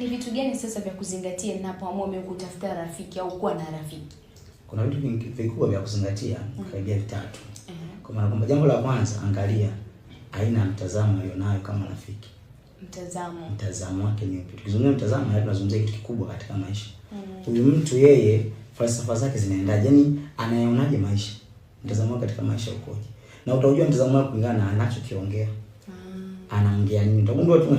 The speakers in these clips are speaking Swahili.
Ni vitu gani sasa vya kuzingatia ninapoamua mimi kutafuta rafiki au kuwa na rafiki? Kuna vitu vikubwa vya kuzingatia, karibia vitatu. Kwa maana kwamba jambo la kwanza, angalia aina ya mtazamo alionayo kama rafiki. Mtazamo wake ni upi? Tukizungumzia mtazamo, tunazungumzia kitu kikubwa katika maisha. Huyu mtu yeye falsafa zake zinaendaje? Yaani anayaonaje maisha? Mtazamo wake katika maisha ukoje? Na utajua mtazamo wake kulingana na anachokiongea. Anaongea nini? Utagundua tu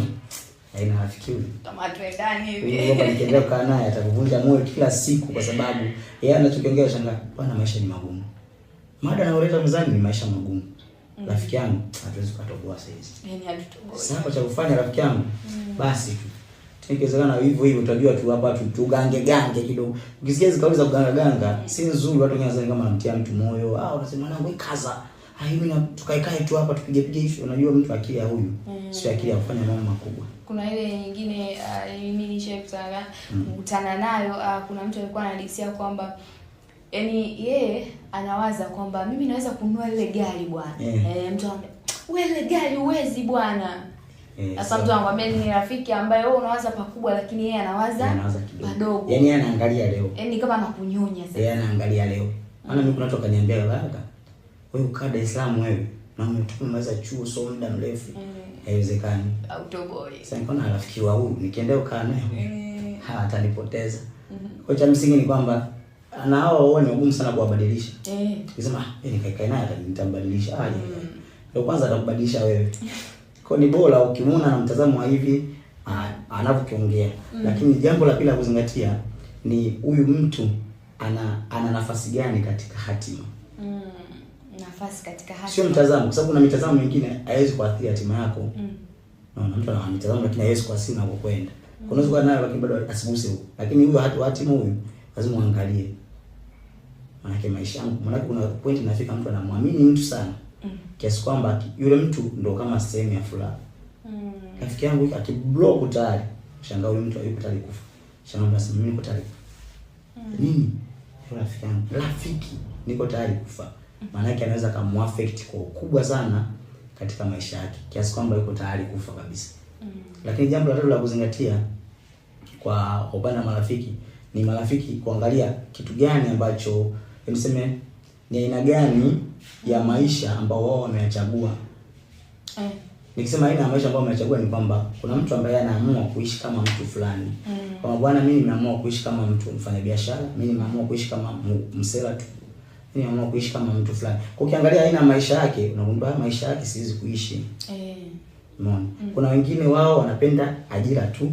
aina rafiki huyu. Kama tuendani hivi. Wewe ukiendelea kukaa naye atakuvunja moyo kila siku kwa sababu yeye anachokiongea shangaa, bwana maisha ni magumu. Mada anaoleta mezani ni maisha magumu. Rafiki yangu hatuwezi kutoboa sasa hizi. Yaani hatutoboa. Sasa cha kufanya rafiki yangu basi tu. Tukiwezekana hivyo hivyo utajua tu hapa tugange kidogo. Ukisikia hizo kauli za kuganga si nzuri, watu wengine wanasema kama anamtia mtu moyo. Unasema mwanangu ikaza. Mimi na tukae tu hapa tupige hivi. Unajua mtu akili ya huyu sio akili ya kufanya mambo makubwa. Kuna ile nyingine mimi nishakutana kukutana nayo, kuna mtu alikuwa anadisia kwamba yaani yeye anawaza kwamba mimi naweza kununua ile gari bwana. Mtu anambia wewe ile gari huwezi bwana. Sasa mtu anakuambia ni rafiki ambaye wewe unawaza pakubwa lakini yeye anawaza padogo. Yaani anaangalia leo. Yaani kama anakunyonya sasa. Yeye anaangalia leo. Maana mimi kuna watu kaniambia baba, wewe ukaa Dar es Salaam wewe na umemaliza chuo so muda mrefu. Haiwezekani. Autoboy. Sasa niko na rafiki wa huyu, nikienda ukaa naye atanipoteza. Kwa cha msingi ni kwamba na hao wao ni wagumu sana kuwabadilisha. Ukisema nikae naye atanitabadilisha ndio kwanza atakubadilisha wewe. Kwa ni bora ukimuona na mtazamo wa hivi anapokiongea. Lakini jambo la pili la kuzingatia ni huyu mtu ana nafasi gani katika hatima. Nafasi katika hatima. Sio mtazamo, kwa sababu kuna mitazamo mingine haiwezi kuathiri hatima yako. Naona mtu ana mitazamo lakini haiwezi kuathiri unapokwenda. Unaweza kuwa nayo lakini bado asiguse huko. Lakini huyu hatima huyu lazima uangalie. Maana maisha yangu, maana kuna point inafika mtu anamwamini mtu sana. Kiasi kwamba yule mtu ndo kama sehemu ya furaha. Rafiki yangu akiblock tayari, shangaa yule mtu hayupo tayari kufa. Shangaa basi mimi niko tayari kufa. Nini? Rafiki yangu, rafiki niko tayari kufa. Maana yake anaweza kumuaffect kwa ukubwa sana katika maisha yake, kiasi kwamba yuko tayari kufa kabisa. Lakini jambo la tatu la kuzingatia kwa upande wa marafiki ni marafiki kuangalia kitu gani ambacho niseme ni aina gani ya maisha ambao wao wameyachagua. Nikisema aina ya maisha ambao wameyachagua ni kwamba kuna mtu ambaye anaamua kuishi kama mtu fulani. Kama bwana mimi nimeamua kuishi kama mtu mfanyabiashara, mimi nimeamua kuishi kama msela tu. Mimi nimeamua kuishi kama mtu fulani. Kwa ukiangalia aina ya maisha yake, unagundua maisha yake siwezi kuishi. Umeona? Kuna wengine wao wanapenda ajira tu.